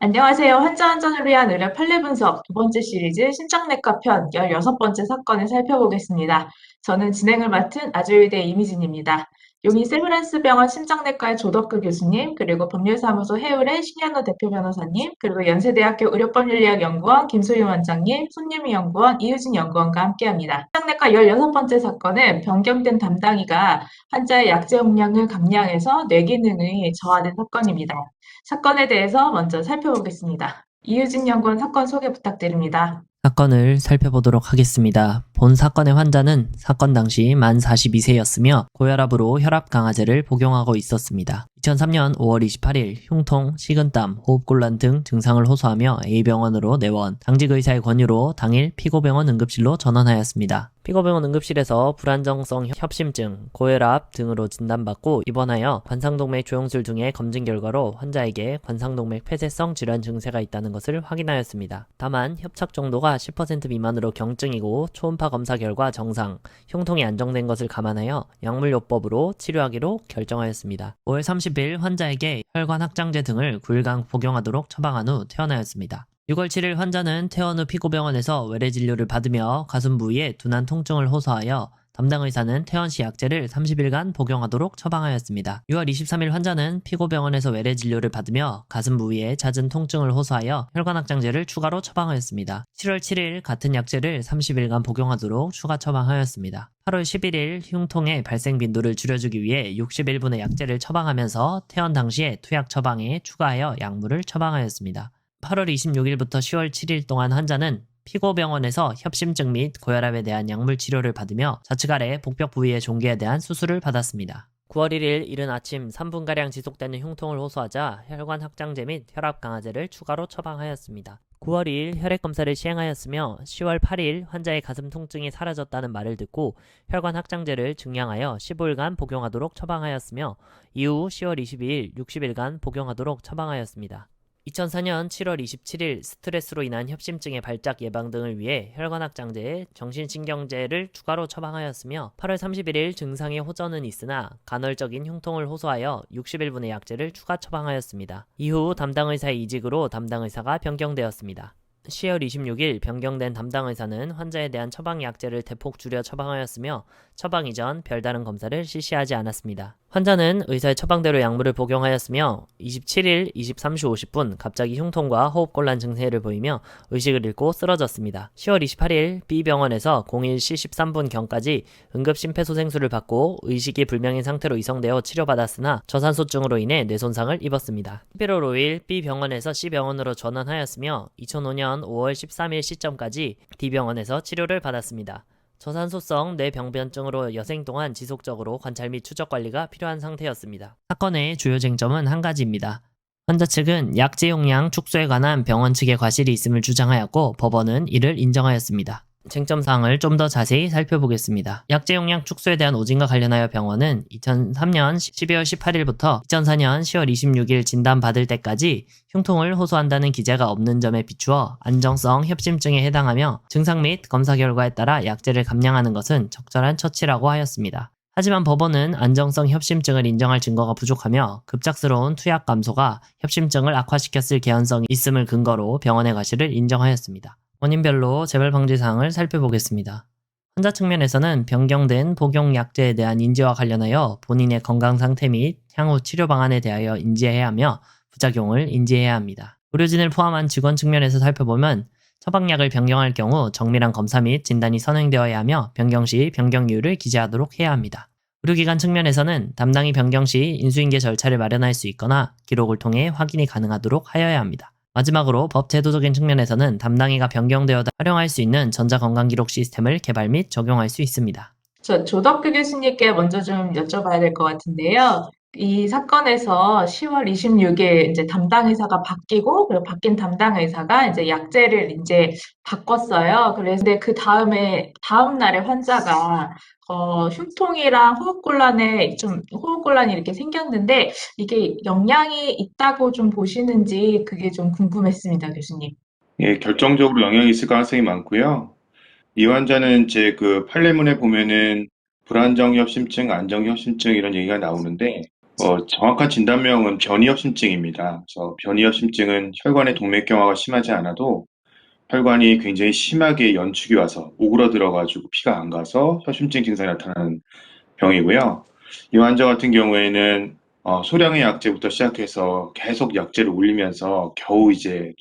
안녕하세요. 환자 안전을 위한 의료 판례 분석 두 번째 시리즈 심장내과 편 16번째 사건을 살펴보겠습니다. 저는 진행을 맡은 아주의대 이미진입니다. 용인 세브란스 병원 심장내과의 조덕그 교수님, 그리고 법률사무소 해울의 신현우 대표 변호사님, 그리고 연세대학교 의료법률의학연구원 김소윤 원장님, 손유미 연구원, 이유진 연구원과 함께합니다. 심장내과 16번째 사건은 변경된 담당이가 환자의 약제 용량을 감량해서 뇌기능이 저하된 사건입니다. 사건에 대해서 먼저 살펴보겠습니다. 이유진 연구원 사건 소개 부탁드립니다. 사건을 살펴보도록 하겠습니다. 본 사건의 환자는 사건 당시 만 42세였으며 고혈압으로 혈압 강화제를 복용하고 있었습니다. 2003년 5월 28일 흉통, 식은땀, 호흡곤란 등 증상을 호소하며 A병원으로 내원, 당직 의사의 권유로 당일 피고병원 응급실로 전원하였습니다. 피고병원 응급실에서 불안정성 협심증, 고혈압 등으로 진단받고 입원하여 관상동맥 조영술 등의 검진 결과로 환자에게 관상동맥 폐쇄성 질환 증세가 있다는 것을 확인하였습니다. 다만 협착 정도가 10% 미만으로 경증이고 초음파 검사 결과 정상, 흉통이 안정된 것을 감안하여 약물요법으로 치료하기로 결정하였습니다. 5월 30일 환자에게 혈관 확장제 등을 9일간 복용하도록 처방한 후 퇴원하였습니다. 6월 7일 환자는 퇴원 후 피고병원에서 외래 진료를 받으며 가슴 부위에 둔한 통증을 호소하여 담당 의사는 퇴원 시 약제를 30일간 복용하도록 처방하였습니다. 6월 23일 환자는 피고병원에서 외래 진료를 받으며 가슴 부위에 잦은 통증을 호소하여 혈관 확장제를 추가로 처방하였습니다. 7월 7일 같은 약제를 30일간 복용하도록 추가 처방하였습니다. 8월 11일 흉통의 발생 빈도를 줄여주기 위해 61분의 약제를 처방하면서 퇴원 당시에 투약 처방에 추가하여 약물을 처방하였습니다. 8월 26일부터 10월 7일 동안 환자는 피고병원에서 협심증 및 고혈압에 대한 약물 치료를 받으며 좌측 아래 복벽 부위의 종괴에 대한 수술을 받았습니다. 9월 1일 이른 아침 3분가량 지속되는 흉통을 호소하자 혈관 확장제 및 혈압 강화제를 추가로 처방하였습니다. 9월 2일 혈액검사를 시행하였으며 10월 8일 환자의 가슴 통증이 사라졌다는 말을 듣고 혈관 확장제를 증량하여 15일간 복용하도록 처방하였으며 이후 10월 22일 60일간 복용하도록 처방하였습니다. 2004년 7월 27일 스트레스로 인한 협심증의 발작 예방 등을 위해 혈관 확장제에 정신신경제를 추가로 처방하였으며 8월 31일 증상의 호전은 있으나 간헐적인 흉통을 호소하여 60일분의 약제를 추가 처방하였습니다. 이후 담당 의사의 이직으로 담당 의사가 변경되었습니다. 10월 26일 변경된 담당 의사는 환자에 대한 처방 약제를 대폭 줄여 처방하였으며 처방 이전 별다른 검사를 실시하지 않았습니다. 환자는 의사의 처방대로 약물을 복용하였으며 27일 23시 50분 갑자기 흉통과 호흡곤란 증세를 보이며 의식을 잃고 쓰러졌습니다. 10월 28일 B병원에서 01시 13분경까지 응급심폐소생술을 받고 의식이 불명인 상태로 이송되어 치료받았으나 저산소증으로 인해 뇌손상을 입었습니다. 11월 5일 B병원에서 C병원으로 전환하였으며 2005년 5월 13일 시점까지 D병원에서 치료를 받았습니다. 저산소성 뇌병변증으로 여생 동안 지속적으로 관찰 및 추적 관리가 필요한 상태였습니다. 사건의 주요 쟁점은 한 가지입니다. 환자 측은 약제 용량 축소에 관한 병원 측의 과실이 있음을 주장하였고 법원은 이를 인정하였습니다. 쟁점 사항을 좀 더 자세히 살펴보겠습니다. 약제 용량 축소에 대한 오진과 관련하여 병원은 2003년 12월 18일부터 2004년 10월 26일 진단받을 때까지 흉통을 호소한다는 기재가 없는 점에 비추어 안정성 협심증에 해당하며 증상 및 검사 결과에 따라 약제를 감량하는 것은 적절한 처치라고 하였습니다. 하지만 법원은 안정성 협심증을 인정할 증거가 부족하며 급작스러운 투약 감소가 협심증을 악화시켰을 개연성이 있음을 근거로 병원의 과실을 인정하였습니다. 원인별로 재발 방지 사항을 살펴보겠습니다. 환자 측면에서는 변경된 복용 약제에 대한 인지와 관련하여 본인의 건강 상태 및 향후 치료 방안에 대하여 인지해야 하며 부작용을 인지해야 합니다. 의료진을 포함한 직원 측면에서 살펴보면 처방약을 변경할 경우 정밀한 검사 및 진단이 선행되어야 하며 변경 시 변경 이유를 기재하도록 해야 합니다. 의료기관 측면에서는 담당이 변경 시 인수인계 절차를 마련할 수 있거나 기록을 통해 확인이 가능하도록 하여야 합니다. 마지막으로 법제도적인 측면에서는 담당이가 변경되어 활용할 수 있는 전자건강기록 시스템을 개발 및 적용할 수 있습니다. 저 조덕규 교수님께 먼저 좀 여쭤봐야 될 것 같은데요. 이 사건에서 10월 26일 이제 담당 의사가 바뀌고, 그리고 바뀐 담당 의사가 이제 약제를 이제 바꿨어요. 그래서 근데 그 다음 날에 환자가 흉통이랑 호흡곤란이 이렇게 생겼는데, 이게 영향이 있다고 좀 보시는지 그게 좀 궁금했습니다, 교수님. 예, 결정적으로 영향이 있을 가능성이 많고요. 이 환자는 제 그 판례문에 보면은 불안정협심증, 안정협심증 이런 얘기가 나오는데 정확한 진단명은 변이협심증입니다. 그래서 변이협심증은 혈관의 동맥경화가 심하지 않아도 혈관이 굉장히 심하게 연축이 와서 오그라들어가지고 피가 안 가서 협심증 증상이 나타나는 병이고요. 이 환자 같은 경우에는 소량의 약제부터 시작해서 계속 약제를 올리면서 겨우 이제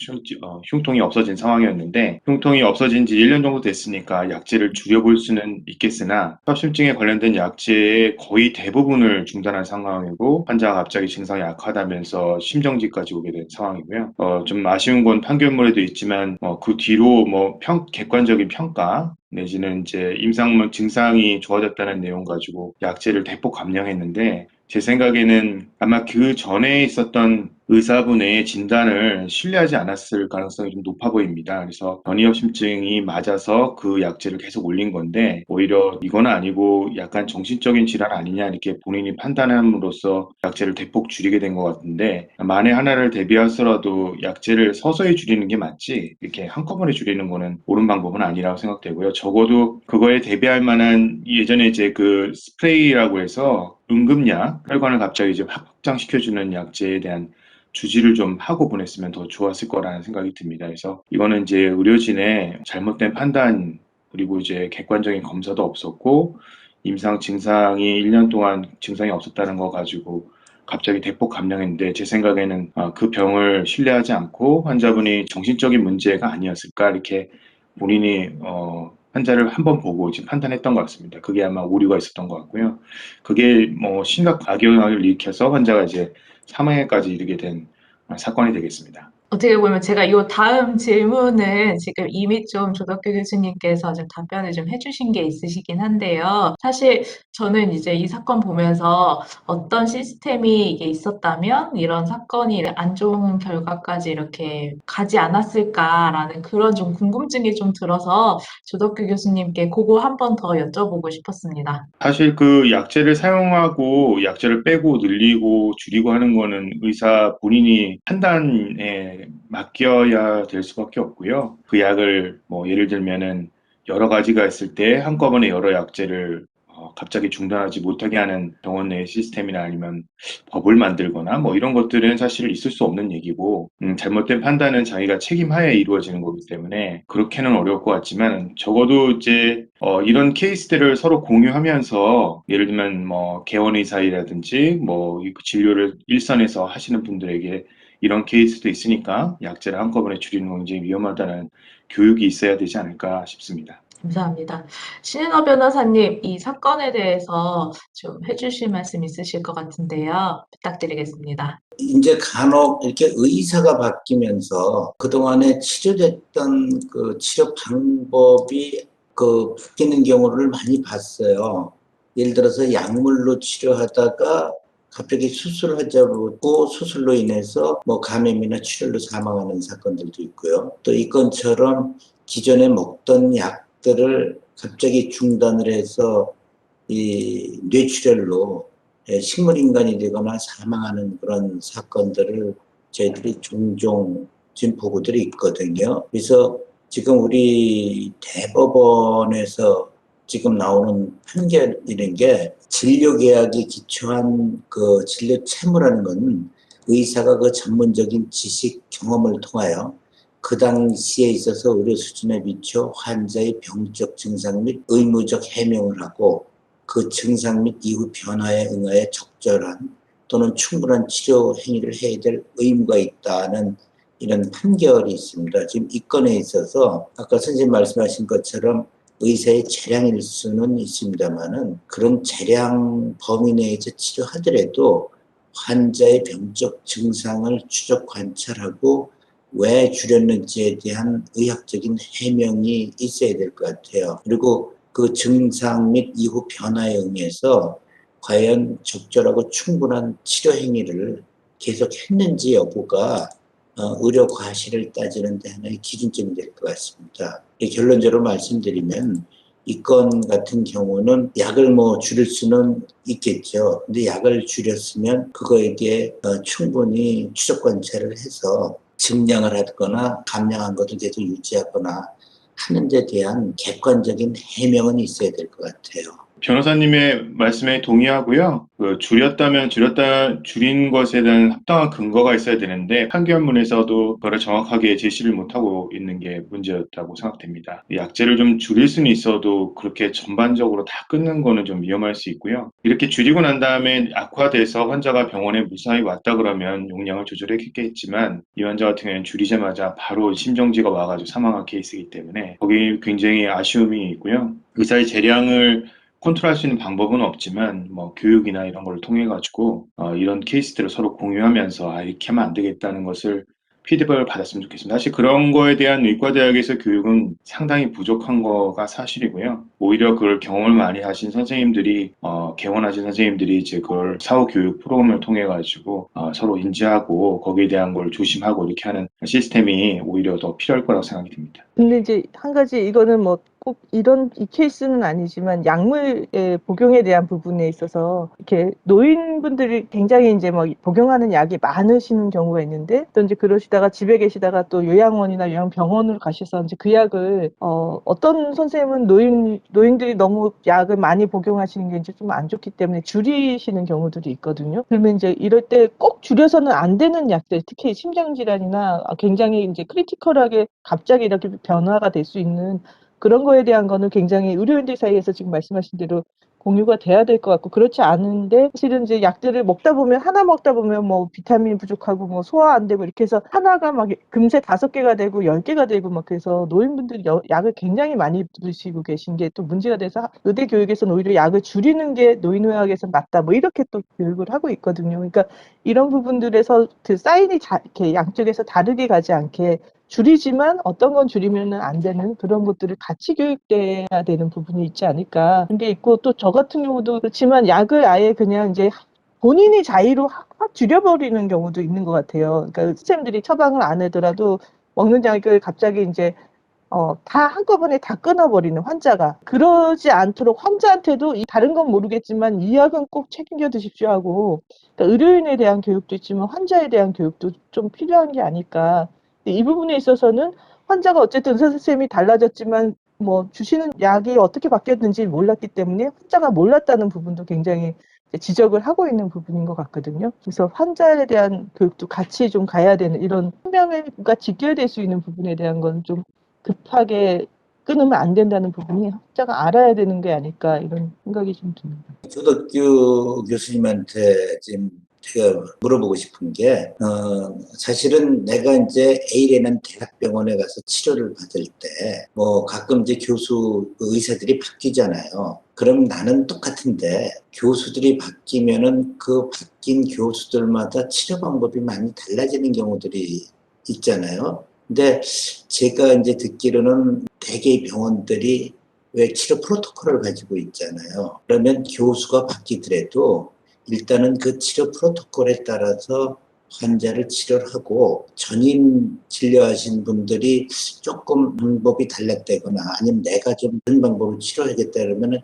흉통이 없어진 상황이었는데, 흉통이 없어진 지 1년 정도 됐으니까 약제를 줄여볼 수는 있겠으나 협심증에 관련된 약제의 거의 대부분을 중단한 상황이고, 환자가 갑자기 증상이 악화되면서 심정지까지 오게 된 상황이고요. 좀 아쉬운 건 판결문에도 있지만 그 뒤로 객관적인 평가 내지는 이제 임상물 증상이 좋아졌다는 내용 가지고 약제를 대폭 감량했는데, 제 생각에는 아마 그 전에 있었던 의사분의 진단을 신뢰하지 않았을 가능성이 좀 높아 보입니다. 그래서 변이협심증이 맞아서 그 약제를 계속 올린 건데, 오히려 이건 아니고 약간 정신적인 질환 아니냐 이렇게 본인이 판단함으로써 약제를 대폭 줄이게 된 것 같은데, 만에 하나를 대비하더라도 약제를 서서히 줄이는 게 맞지 이렇게 한꺼번에 줄이는 거는 옳은 방법은 아니라고 생각되고요. 적어도 그거에 대비할 만한, 예전에 이제 그 스프레이라고 해서 응급약, 혈관을 갑자기 이제 확장시켜주는 약제에 대한 주지를 좀 하고 보냈으면 더 좋았을 거라는 생각이 듭니다. 그래서 이거는 이제 의료진의 잘못된 판단, 그리고 이제 객관적인 검사도 없었고, 임상 증상이 1년 동안 증상이 없었다는 거 가지고 갑자기 대폭 감량했는데, 제 생각에는 그 병을 신뢰하지 않고 환자분이 정신적인 문제가 아니었을까 이렇게 본인이 환자를 한번 보고 지금 판단했던 것 같습니다. 그게 아마 오류가 있었던 것 같고요. 그게 심각 악영향을 일으켜서 환자가 이제 사망에까지 이르게 된 사건이 되겠습니다. 어떻게 보면 제가 이 다음 질문은 지금 이미 좀 조덕규 교수님께서 좀 답변을 좀 해주신 게 있으시긴 한데요. 사실 저는 이제 이 사건 보면서 어떤 시스템이 이게 있었다면 이런 사건이 안 좋은 결과까지 이렇게 가지 않았을까라는 그런 좀 궁금증이 좀 들어서 조덕규 교수님께 그거 한 번 더 여쭤보고 싶었습니다. 사실 그 약제를 사용하고 약제를 빼고 늘리고 줄이고 하는 거는 의사 본인이 판단에 맡겨야 될 수밖에 없고요. 그 약을 예를 들면은 여러 가지가 있을 때 한꺼번에 여러 약제를 갑자기 중단하지 못하게 하는 병원 내 시스템이나 아니면 법을 만들거나 이런 것들은 사실 있을 수 없는 얘기고, 잘못된 판단은 자기가 책임하에 이루어지는 거기 때문에 그렇게는 어려울 것 같지만, 적어도 이제 이런 케이스들을 서로 공유하면서, 예를 들면 개원의사이라든지 이 진료를 일선에서 하시는 분들에게 이런 케이스도 있으니까 약제를 한꺼번에 줄이는 건 굉장히 위험하다는 교육이 있어야 되지 않을까 싶습니다. 감사합니다. 신인호 변호사님, 이 사건에 대해서 좀 해주실 말씀 있으실 것 같은데요. 부탁드리겠습니다. 이제 간혹 이렇게 의사가 바뀌면서 그동안에 치료됐던 그 치료 방법이 바뀌는 경우를 많이 봤어요. 예를 들어서 약물로 치료하다가 갑자기 수술을 하자고 수술로 인해서 감염이나 출혈로 사망하는 사건들도 있고요. 또 이 건처럼 기존에 먹던 약들을 갑자기 중단을 해서 이 뇌출혈로 식물인간이 되거나 사망하는 그런 사건들을 저희들이 종종 지금 보고들이 있거든요. 그래서 지금 우리 대법원에서 지금 나오는 판결이라는 게 진료계약에 기초한 그 진료 채무라는 건 의사가 그 전문적인 지식, 경험을 통하여 그 당시에 있어서 의료 수준에 비춰 환자의 병적 증상 및 의무적 해명을 하고 그 증상 및 이후 변화에 응하여 적절한 또는 충분한 치료 행위를 해야 될 의무가 있다는 이런 판결이 있습니다. 지금 이 건에 있어서 아까 선생님 말씀하신 것처럼 의사의 재량일 수는 있습니다만은 그런 재량 범위 내에서 치료하더라도 환자의 병적 증상을 추적 관찰하고 왜 줄였는지에 대한 의학적인 해명이 있어야 될 것 같아요. 그리고 그 증상 및 이후 변화에 응해서 과연 적절하고 충분한 치료 행위를 계속했는지 여부가 의료 과실을 따지는 데 하나의 기준점이 될 것 같습니다. 결론적으로 말씀드리면 이 건 같은 경우는 약을 줄일 수는 있겠죠. 근데 약을 줄였으면 그거에 대해 충분히 추적 관찰을 해서 증량을 하거나 감량한 것을 계속 유지하거나 하는 데 대한 객관적인 해명은 있어야 될 것 같아요. 변호사님의 말씀에 동의하고요. 줄였다면 줄인 것에 대한 합당한 근거가 있어야 되는데, 판결문에서도 그거를 정확하게 제시를 못하고 있는 게 문제였다고 생각됩니다. 약제를 좀 줄일 수는 있어도 그렇게 전반적으로 다 끊는 거는 좀 위험할 수 있고요. 이렇게 줄이고 난 다음에 악화돼서 환자가 병원에 무사히 왔다 그러면 용량을 조절했겠지만, 이 환자 같은 경우에는 줄이자마자 바로 심정지가 와가지고 사망한 케이스이기 때문에 거기 굉장히 아쉬움이 있고요. 의사의 재량을 컨트롤할 수 있는 방법은 없지만 뭐 교육이나 이런 걸 통해 가지고 이런 케이스들을 서로 공유하면서 이렇게 하면 안 되겠다는 것을 피드백을 받았으면 좋겠습니다. 사실 그런 거에 대한 의과대학에서 교육은 상당히 부족한 거가 사실이고요. 오히려 그걸 경험을 많이 하신 선생님들이 개원하신 선생님들이 이제 그걸 사후 교육 프로그램을 통해 가지고 서로 인지하고 거기에 대한 걸 조심하고 이렇게 하는 시스템이 오히려 더 필요할 거라고 생각이 듭니다. 근데 이제 한 가지 이거는 뭐 꼭 이 케이스는 아니지만 약물의 복용에 대한 부분에 있어서 이렇게 노인분들이 굉장히 이제 뭐 복용하는 약이 많으시는 경우가 있는데 또 이제 그러시다가 집에 계시다가 또 요양원이나 요양병원으로 가셔서 이제 그 약을 어떤 선생님은 노인들이 너무 약을 많이 복용하시는 게 이제 좀 안 좋기 때문에 줄이시는 경우들이 있거든요. 그러면 이제 이럴 때 꼭 줄여서는 안 되는 약들, 특히 심장질환이나 굉장히 이제 크리티컬하게 갑자기 이렇게 변화가 될 수 있는 그런 거에 대한 거는 굉장히 의료인들 사이에서 지금 말씀하신 대로 공유가 돼야 될 것 같고 그렇지 않은데 사실은 이제 약들을 먹다 보면 하나 먹다 보면 뭐 비타민 부족하고 뭐 소화 안 되고 이렇게 해서 하나가 막 금세 5개가 되고 10개가 되고 막 그래서 노인분들이 약을 굉장히 많이 드시고 계신 게 또 문제가 돼서 의대 교육에서는 오히려 약을 줄이는 게 노인의학에서 맞다 뭐 이렇게 또 교육을 하고 있거든요. 그러니까 이런 부분들에서 그 사인이 이렇게 양쪽에서 다르게 가지 않게 줄이지만 어떤 건 줄이면은 안 되는 그런 것들을 같이 교육돼야 되는 부분이 있지 않을까 그런 게 있고 또 저 같은 경우도 그렇지만 약을 아예 그냥 이제 본인이 자의로 확 줄여버리는 경우도 있는 것 같아요. 그러니까 선생님들이 처방을 안 하더라도 먹는 약을 갑자기 이제 다 한꺼번에 다 끊어버리는 환자가 그러지 않도록 환자한테도 다른 건 모르겠지만 이 약은 꼭 책임져 드십시오 하고 그러니까 의료인에 대한 교육도 있지만 환자에 대한 교육도 좀 필요한 게 아닐까. 이 부분에 있어서는 환자가 어쨌든 의사 선생님이 달라졌지만 뭐 주시는 약이 어떻게 바뀌었는지 몰랐기 때문에 환자가 몰랐다는 부분도 굉장히 지적을 하고 있는 부분인 것 같거든요. 그래서 환자에 대한 교육도 같이 좀 가야 되는 이런 생명과 직결될 수 있는 부분에 대한 건 좀 급하게 끊으면 안 된다는 부분이 환자가 알아야 되는 게 아닐까 이런 생각이 좀 듭니다. 조덕규 교수님한테 지금 제가 물어보고 싶은 게, 사실은 내가 이제 A라는 대학병원에 가서 치료를 받을 때, 뭐 가끔 이제 의사들이 바뀌잖아요. 그럼 나는 똑같은데, 교수들이 바뀌면은 그 바뀐 교수들마다 치료 방법이 많이 달라지는 경우들이 있잖아요. 근데 제가 이제 듣기로는 대개 병원들이 왜 치료 프로토콜을 가지고 있잖아요. 그러면 교수가 바뀌더라도 일단은 그 치료 프로토콜에 따라서 환자를 치료를 하고 전임 진료하신 분들이 조금 방법이 달랐다거나 아니면 내가 좀 다른 방법으로 치료하겠다 그러면은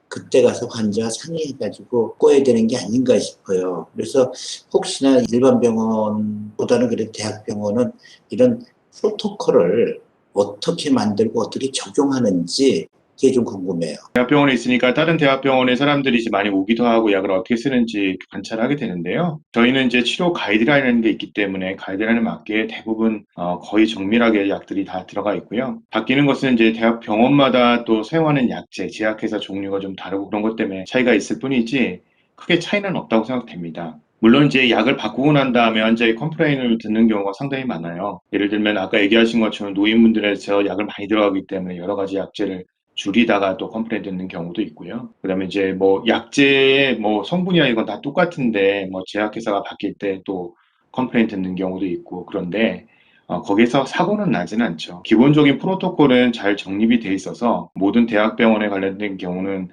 그때 가서 환자와 상의해가지고 꼬야 되는 게 아닌가 싶어요. 그래서 혹시나 일반 병원보다는 그래도 대학병원은 이런 프로토콜을 어떻게 만들고 어떻게 적용하는지 그게 좀 궁금해요. 대학병원에 있으니까 다른 대학병원에 사람들이 이제 많이 오기도 하고 약을 어떻게 쓰는지 관찰하게 되는데요. 저희는 이제 치료 가이드라인이라는 게 있기 때문에 가이드라인에 맞게 대부분 거의 정밀하게 약들이 다 들어가 있고요. 바뀌는 것은 이제 대학병원마다 또 사용하는 약제, 제약회사 종류가 좀 다르고 그런 것 때문에 차이가 있을 뿐이지 크게 차이는 없다고 생각됩니다. 물론 이제 약을 바꾸고 난 다음에 환자의 컴플레인을 듣는 경우가 상당히 많아요. 예를 들면 아까 얘기하신 것처럼 노인분들에서 약을 많이 들어가기 때문에 여러 가지 약제를 줄이다가 또 컴플레인 듣는 경우도 있고요. 그다음에 이제 뭐 약제의 뭐 성분이나 이건 다 똑같은데 뭐 제약회사가 바뀔 때 또 컴플레인 듣는 경우도 있고 그런데 거기서 사고는 나진 않죠. 기본적인 프로토콜은 잘 정립이 돼 있어서 모든 대학병원에 관련된 경우는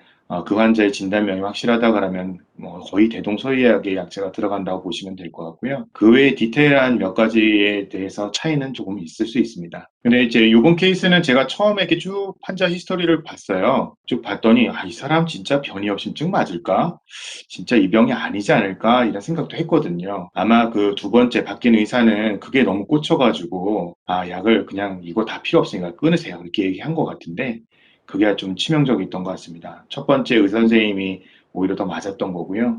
그 환자의 진단명이 확실하다 그러면 뭐 거의 대동소이하게 약제가 들어간다고 보시면 될 것 같고요. 그 외에 디테일한 몇 가지에 대해서 차이는 조금 있을 수 있습니다. 근데 이제 이번 케이스는 제가 처음에 이렇게 쭉 환자 히스토리를 봤어요. 쭉 봤더니 이 사람 진짜 변이협심증 맞을까? 진짜 이 병이 아니지 않을까? 이런 생각도 했거든요. 아마 그 두 번째 바뀐 의사는 그게 너무 꽂혀가지고 약을 그냥 이거 다 필요 없으니까 끊으세요. 이렇게 얘기한 것 같은데 그게 좀 치명적이었던 것 같습니다. 첫 번째 의사 선생님이 오히려 더 맞았던 거고요.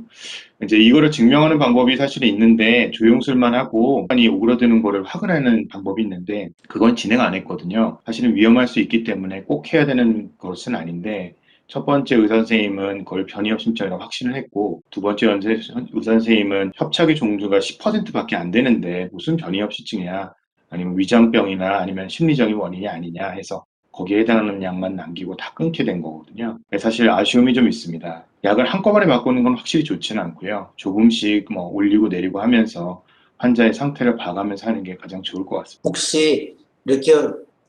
이제 이거를 증명하는 방법이 사실 있는데 조용술만 하고 많이 오그라드는 거를 확인하는 방법이 있는데 그건 진행 안 했거든요. 사실은 위험할 수 있기 때문에 꼭 해야 되는 것은 아닌데 첫 번째 의사 선생님은 그걸 변이업 심장이라고 확신을 했고 두 번째 의사 선생님은 협착의 종류가 10%밖에 안 되는데 무슨 변이업 실증이야 아니면 위장병이나 아니면 심리적인 원인이 아니냐 해서 거기에 해당하는 약만 남기고 다 끊게 된 거거든요. 사실 아쉬움이 좀 있습니다. 약을 한꺼번에 바꾸는 건 확실히 좋지는 않고요. 조금씩 뭐 올리고 내리고 하면서 환자의 상태를 봐가면서 하는 게 가장 좋을 것 같습니다. 혹시 이렇게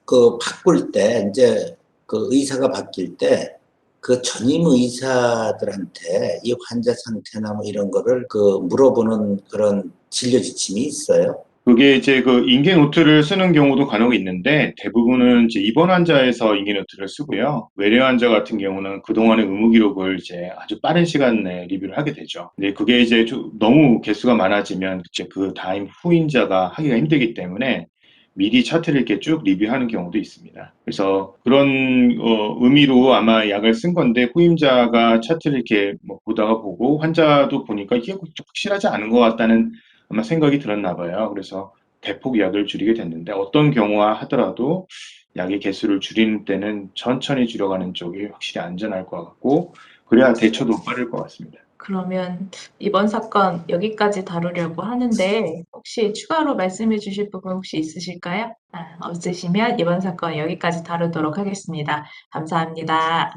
그 바꿀 때 이제 그 의사가 바뀔 때 그 전임 의사들한테 이 환자 상태나 뭐 이런 거를 그 물어보는 그런 진료 지침이 있어요? 그게 이제 그 인계 노트를 쓰는 경우도 간혹 있는데 대부분은 이제 입원 환자에서 인계 노트를 쓰고요. 외래 환자 같은 경우는 그동안의 의무 기록을 이제 아주 빠른 시간 내에 리뷰를 하게 되죠. 근데 그게 이제 좀 너무 개수가 많아지면 이제 그 다음 후임자가 하기가 힘들기 때문에 미리 차트를 이렇게 쭉 리뷰하는 경우도 있습니다. 그래서 그런 의미로 아마 약을 쓴 건데 후임자가 차트를 이렇게 뭐 보다가 보고 환자도 보니까 이게 확실하지 않은 것 같다는 아마 생각이 들었나 봐요. 그래서 대폭 약을 줄이게 됐는데 어떤 경우와 하더라도 약의 개수를 줄이는 때는 천천히 줄여가는 쪽이 확실히 안전할 것 같고 그래야 대처도 빠를 것 같습니다. 그러면 이번 사건 여기까지 다루려고 하는데 혹시 추가로 말씀해 주실 부분 혹시 있으실까요? 없으시면 이번 사건 여기까지 다루도록 하겠습니다. 감사합니다.